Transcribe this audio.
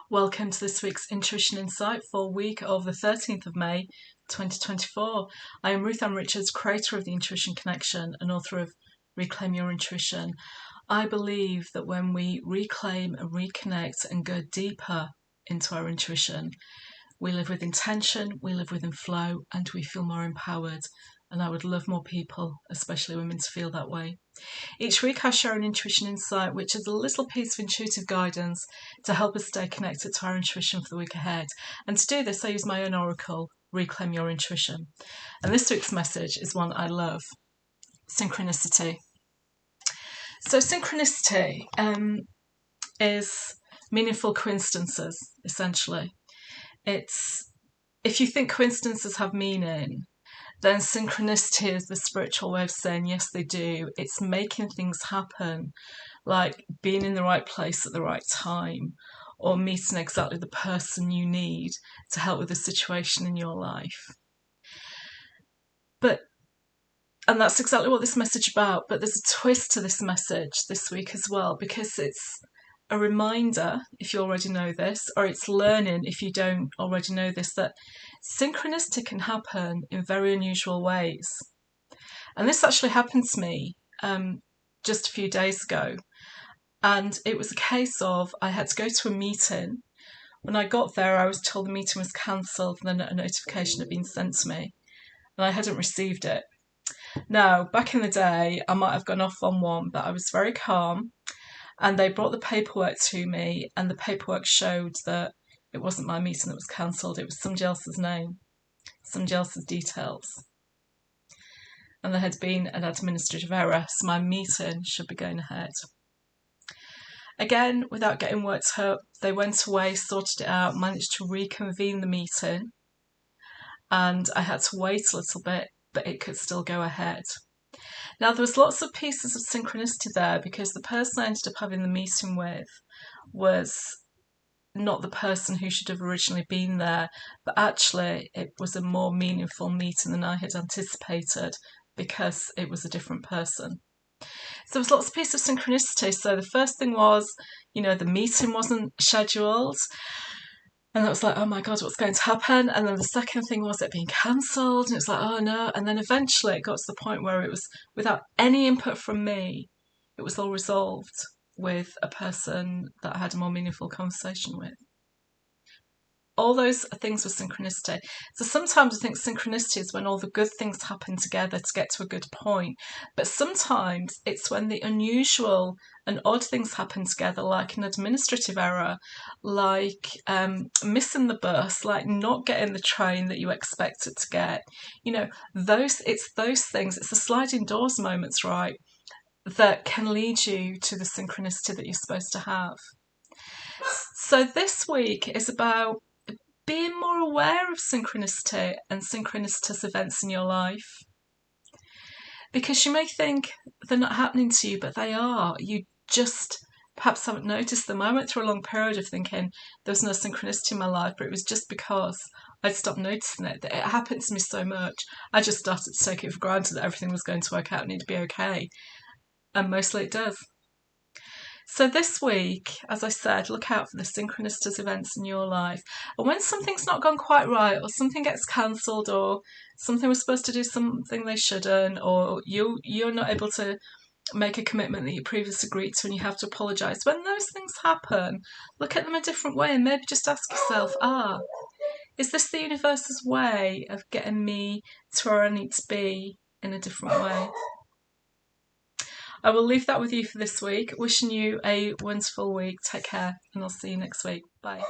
Welcome to this week's Intuition Insight for week of the 13th of May 2024. I am Ruth Ann Richards, creator of the Intuition Connection and author of Reclaim Your Intuition. I believe that when we reclaim and reconnect and go deeper into our intuition, we live with intention, we live within flow, and we feel more empowered. And I would love more people, especially women, to feel that way. Each week I share an intuition insight, which is a little piece of intuitive guidance to help us stay connected to our intuition for the week ahead. And to do this, I use my own oracle, Reclaim Your Intuition. And this week's message is one I love: synchronicity. So synchronicity is meaningful coincidences, essentially. It's, if you think coincidences have meaning, then synchronicity is the spiritual way of saying yes, they do. It's making things happen, like being in the right place at the right time, or meeting exactly the person you need to help with a situation in your life. And that's exactly what this message is about, but there's a twist to this message this week as well, because it's a reminder, if you already know this, or it's learning if you don't already know this, that synchronicity can happen in very unusual ways. And this actually happened to me just a few days ago. And it was a case of I had to go to a meeting. When I got there, I was told the meeting was cancelled and then a notification had been sent to me. And I hadn't received it. Now, back in the day, I might have gone off on one, but I was very calm. And they brought the paperwork to me, and the paperwork showed that it wasn't my meeting that was cancelled. It was somebody else's name, somebody else's details. And there had been an administrative error, so my meeting should be going ahead. Again, without getting worked up, they went away, sorted it out, managed to reconvene the meeting, and I had to wait a little bit, but it could still go ahead. Now, there was lots of pieces of synchronicity there, because the person I ended up having the meeting with was not the person who should have originally been there, but actually it was a more meaningful meeting than I had anticipated, because it was a different person. So there was lots of pieces of synchronicity. So the first thing was, the meeting wasn't scheduled. And that was like, oh my God, what's going to happen? And then the second thing was it being cancelled. And it's like, oh no. And then eventually it got to the point where it was, without any input from me, it was all resolved with a person that I had a more meaningful conversation with. All those things with synchronicity. So sometimes I think synchronicity is when all the good things happen together to get to a good point. But sometimes it's when the unusual and odd things happen together, like an administrative error, like missing the bus, like not getting the train that you expected to get. It's those things. It's the sliding doors moments, right, that can lead you to the synchronicity that you're supposed to have. So this week is about being more aware of synchronicity and synchronicitous events in your life. Because you may think they're not happening to you, but they are. You just perhaps haven't noticed them. I went through a long period of thinking there was no synchronicity in my life, but it was just because I'd stopped noticing it, that it happened to me so much. I just started to take it for granted that everything was going to work out and it'd be okay. And mostly it does. So this week, as I said, look out for the synchronicitous events in your life. And when something's not gone quite right, or something gets cancelled, or something was supposed to do something they shouldn't, or you're not able to make a commitment that you previously agreed to and you have to apologise, when those things happen, look at them a different way and maybe just ask yourself, is this the universe's way of getting me to where I need to be in a different way? I will leave that with you for this week. Wishing you a wonderful week. Take care, and I'll see you next week. Bye.